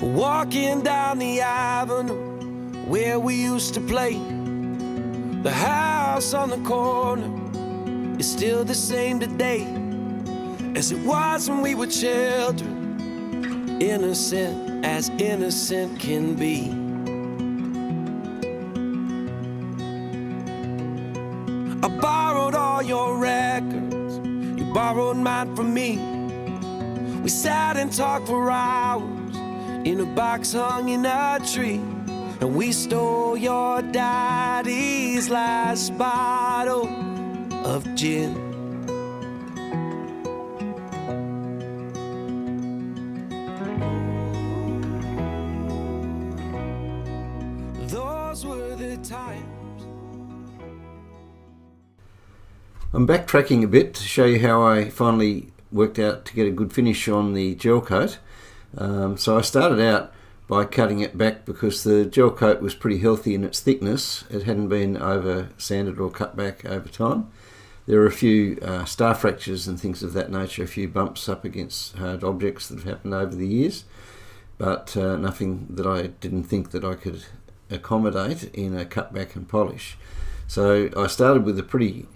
Walking down the avenue where we used to play, the house on the corner is still the same today as it was when we were children, innocent as innocent can be. I borrowed all your records, you borrowed mine from me. We sat and talked for hours in a box hung in a tree, and we stole your daddy's last bottle of gin. Those were the times. I'm backtracking a bit to show you how I finally worked out to get a good finish on the gel coat. So I started out by cutting it back because the gel coat was pretty healthy in its thickness. It hadn't been over sanded or cut back over time. There are a few star fractures and things of that nature, a few bumps up against hard objects that have happened over the years, but nothing that I didn't think that I could accommodate in a cut back and polish. So I started with a pretty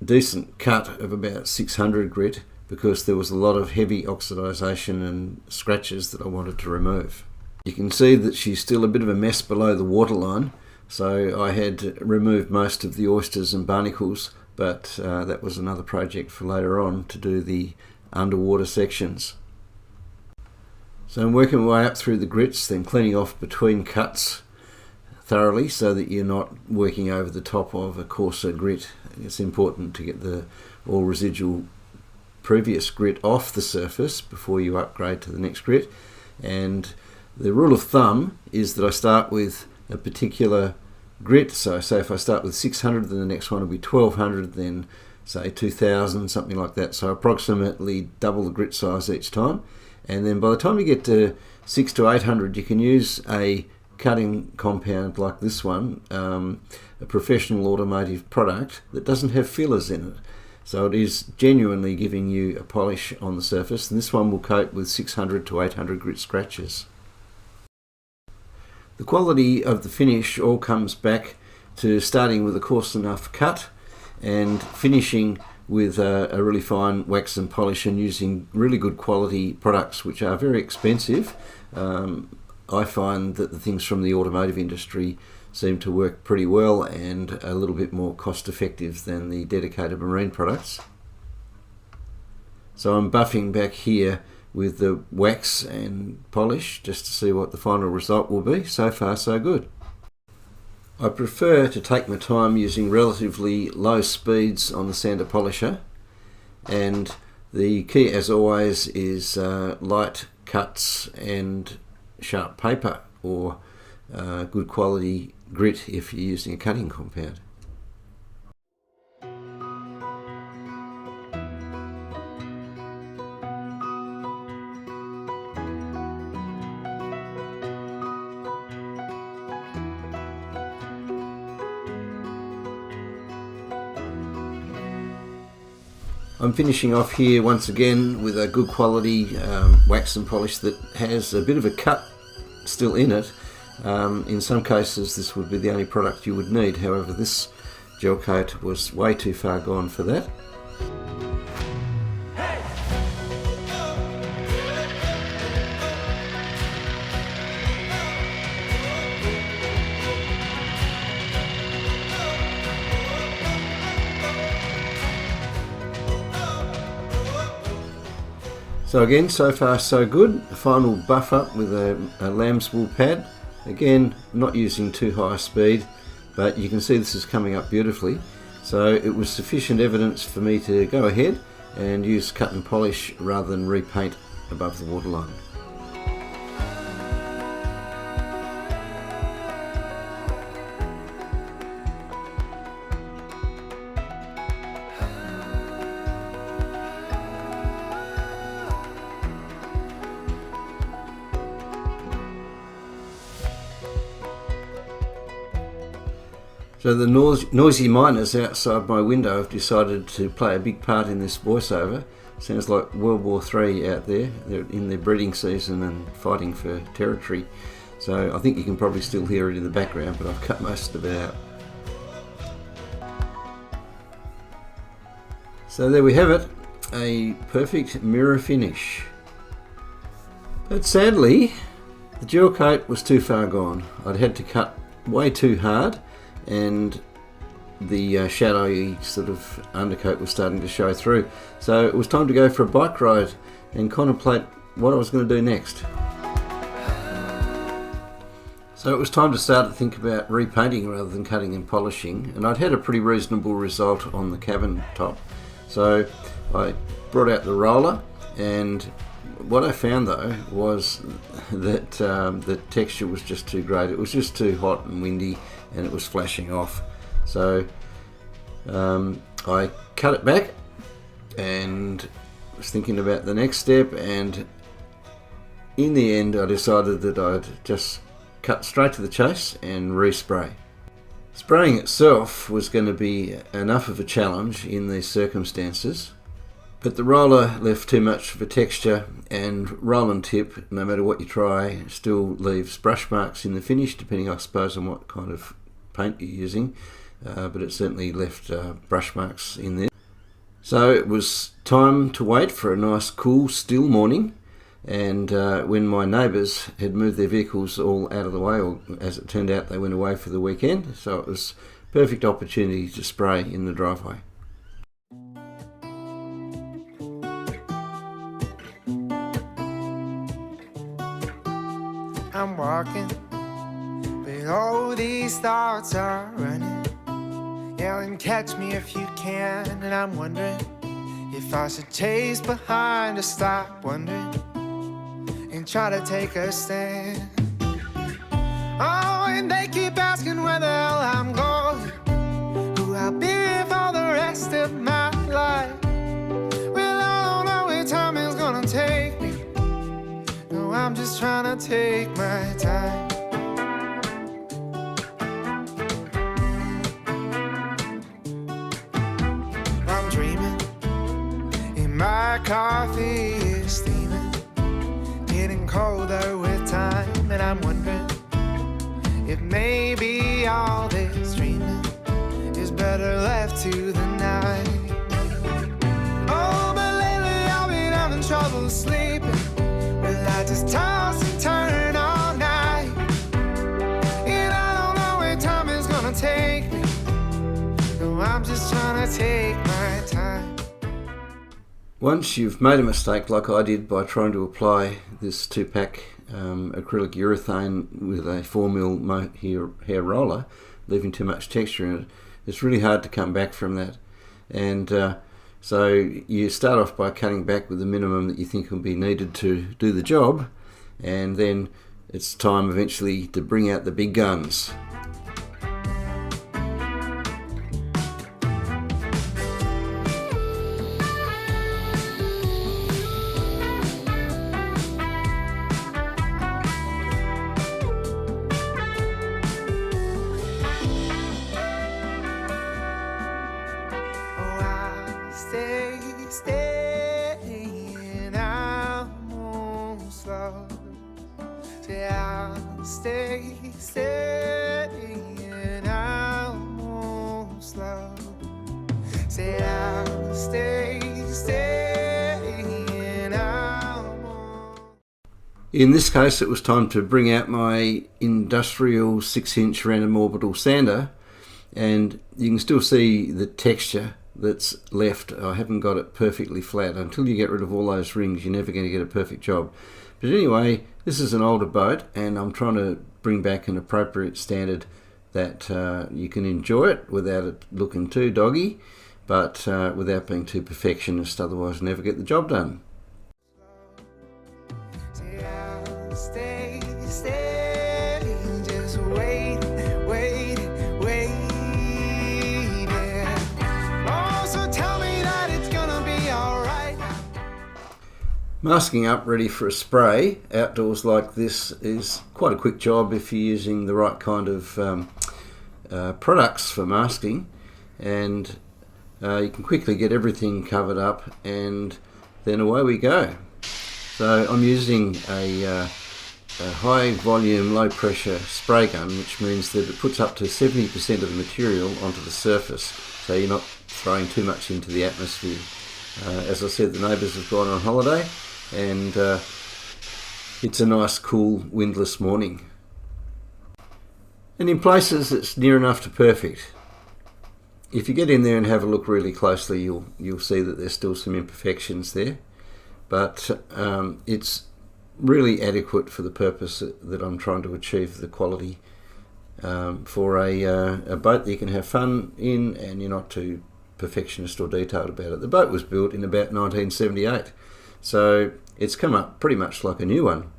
decent cut of about 600 grit, because there was a lot of heavy oxidisation and scratches that I wanted to remove. You can see that she's still a bit of a mess below the waterline, so I had removed most of the oysters and barnacles, but that was another project for later on to do the underwater sections. So I'm working my way up through the grits, then cleaning off between cuts thoroughly so that you're not working over the top of a coarser grit. It's important to get the all residual previous grit off the surface before you upgrade to the next grit. And the rule of thumb is that I start with a particular grit. So say if I start with 600, then the next one will be 1200, then say 2000, something like that. So approximately double the grit size each time. And then by the time you get to 600 to 800, you can use a cutting compound like this one, a professional automotive product that doesn't have fillers in it. So it is genuinely giving you a polish on the surface, and this one will coat with 600 to 800 grit scratches. The quality of the finish all comes back to starting with a coarse enough cut and finishing with a really fine wax and polish, and using really good quality products which are very expensive. I find that the things from the automotive industry seem to work pretty well and a little bit more cost effective than the dedicated marine products. So I'm buffing back here with the wax and polish just to see what the final result will be. So far so good. I prefer to take my time using relatively low speeds on the sander polisher, and the key as always is light cuts and sharp paper, or good quality grit if you're using a cutting compound. I'm finishing off here once again with a good quality wax and polish that has a bit of a cut still in it. In some cases this would be the only product you would need, however this gel coat was way too far gone for that. So again, so far so good. A final buff up with a lamb's wool pad. Again, not using too high speed, but you can see this is coming up beautifully. So it was sufficient evidence for me to go ahead and use cut and polish rather than repaint above the waterline. So the noisy miners outside my window have decided to play a big part in this voiceover. Sounds like World War III out there. They're in their breeding season and fighting for territory. So I think you can probably still hear it in the background, but I've cut most of it out. So there we have it, a perfect mirror finish. But sadly, the gel coat was too far gone. I'd had to cut way too hard, and the shadowy sort of undercoat was starting to show through. So it was time to go for a bike ride and contemplate what I was going to do next. So it was time to start to think about repainting rather than cutting and polishing, and I'd had a pretty reasonable result on the cabin top. So I brought out the roller, and what I found though was that the texture was just too great. It was just too hot and windy, and it was flashing off. So I cut it back and was thinking about the next step, and in the end I decided that I'd just cut straight to the chase and respray. Spraying itself was going to be enough of a challenge in these circumstances, but the roller left too much of a texture, and roll and tip, no matter what you try, still leaves brush marks in the finish, depending I suppose on what kind of paint you're using, but it certainly left brush marks in there. So it was time to wait for a nice cool still morning, and when my neighbours had moved their vehicles all out of the way, or as it turned out they went away for the weekend, so it was a perfect opportunity to spray in the driveway. I'm walking, but all these thoughts are running. Yell and catch me if you can, and I'm wondering if I should chase behind or stop wondering and try to take a stand. Oh, and they keep asking where the hell I'm going, who I'll be for the rest of my life. Well, I don't know where time is gonna take me. No, I'm just trying to take my time. I'm dreaming, and my coffee is steaming, getting colder with time, and I'm wondering if maybe all this dreaming is better left to the night. Oh, but lately I've been having trouble sleeping. Well, I just toss and turn all night, and I don't know where time is gonna take me. No, I'm just trying to take my time. Once you've made a mistake like I did by trying to apply this 2-pack acrylic urethane with a 4mm hair roller, leaving too much texture in it, it's really hard to come back from that. And so you start off by cutting back with the minimum that you think will be needed to do the job, and then it's time eventually to bring out the big guns. Stay steady and I'll move slow. Say I'll stay steady and I'll move. In this case, it was time to bring out my industrial 6-inch random orbital sander, and you can still see the texture that's left. I haven't got it perfectly flat. Until you get rid of all those rings, you're never going to get a perfect job. But anyway, this is an older boat, and I'm trying to bring back an appropriate standard that you can enjoy it without it looking too doggy, but without being too perfectionist, otherwise never get the job done. Stay steady, just wait, yeah. Oh, so tell me that it's gonna be alright. Masking up ready for a spray outdoors like this is quite a quick job if you're using the right kind of products for masking, and you can quickly get everything covered up, and then away we go. So I'm using a high volume, low pressure spray gun, which means that it puts up to 70% of the material onto the surface, so you're not throwing too much into the atmosphere. As I said, the neighbours have gone on holiday, and it's a nice cool windless morning. And in places it's near enough to perfect. If you get in there and have a look really closely, you'll see that there's still some imperfections there, but it's really adequate for the purpose that I'm trying to achieve, the quality for a boat that you can have fun in and you're not too perfectionist or detailed about it. The boat was built in about 1978, so it's come up pretty much like a new one.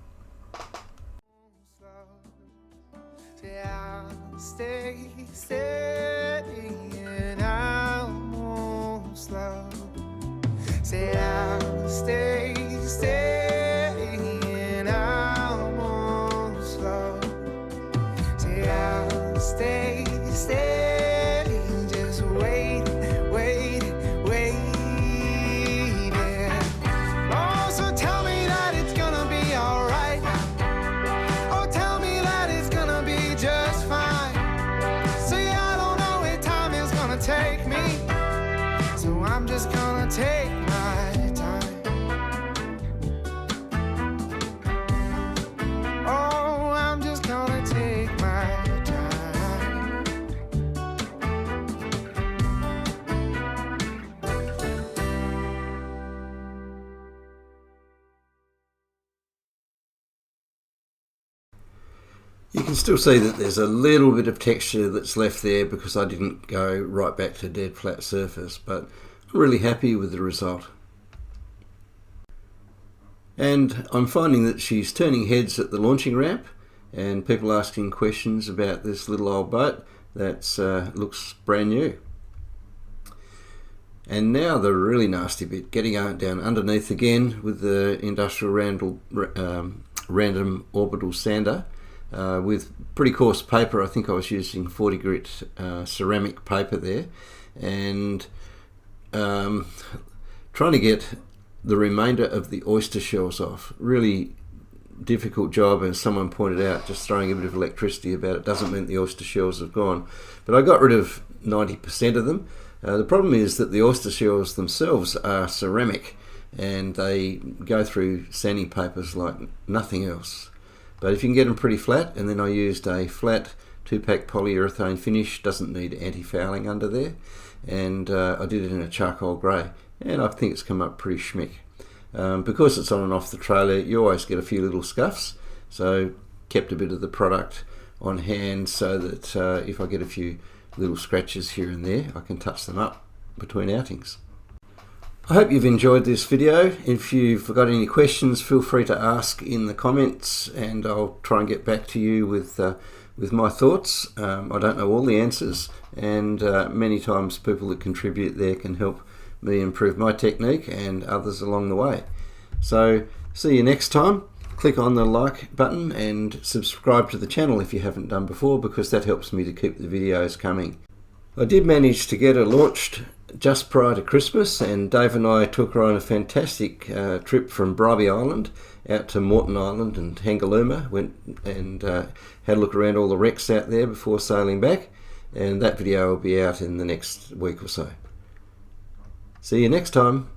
I'm just gonna take my time. Oh, I'm just gonna take my time. You can still see that there's a little bit of texture that's left there because I didn't go right back to dead flat surface, but I'm really happy with the result. And I'm finding that she's turning heads at the launching ramp, and people asking questions about this little old boat that looks brand new. And now the really nasty bit, getting down underneath again with the industrial random orbital sander. With pretty coarse paper. I think I was using 40 grit ceramic paper there, and trying to get the remainder of the oyster shells off. Really difficult job, as someone pointed out. Just throwing a bit of electricity about it doesn't mean the oyster shells have gone, but I got rid of 90% of them. The problem is that the oyster shells themselves are ceramic, and they go through sanding papers like nothing else. But if you can get them pretty flat, and then I used a flat 2-pack polyurethane finish, doesn't need anti-fouling under there, and I did it in a charcoal grey, and I think it's come up pretty schmick. Because it's on and off the trailer, you always get a few little scuffs, so kept a bit of the product on hand so that if I get a few little scratches here and there, I can touch them up between outings. I hope you've enjoyed this video. If you've got any questions, feel free to ask in the comments, and I'll try and get back to you with my thoughts. I don't know all the answers, and many times people that contribute there can help me improve my technique and others along the way. So see you next time. Click on the like button and subscribe to the channel if you haven't done before, because that helps me to keep the videos coming. I did manage to get her launched just prior to Christmas, and Dave and I took her on a fantastic trip from Bribie Island out to Moreton Island and Hangaluma. Went and had a look around all the wrecks out there before sailing back, and that video will be out in the next week or so. See you next time.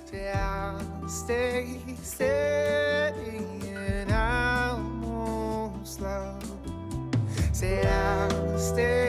Say I'll stay steady and I won't slow. Say I'll stay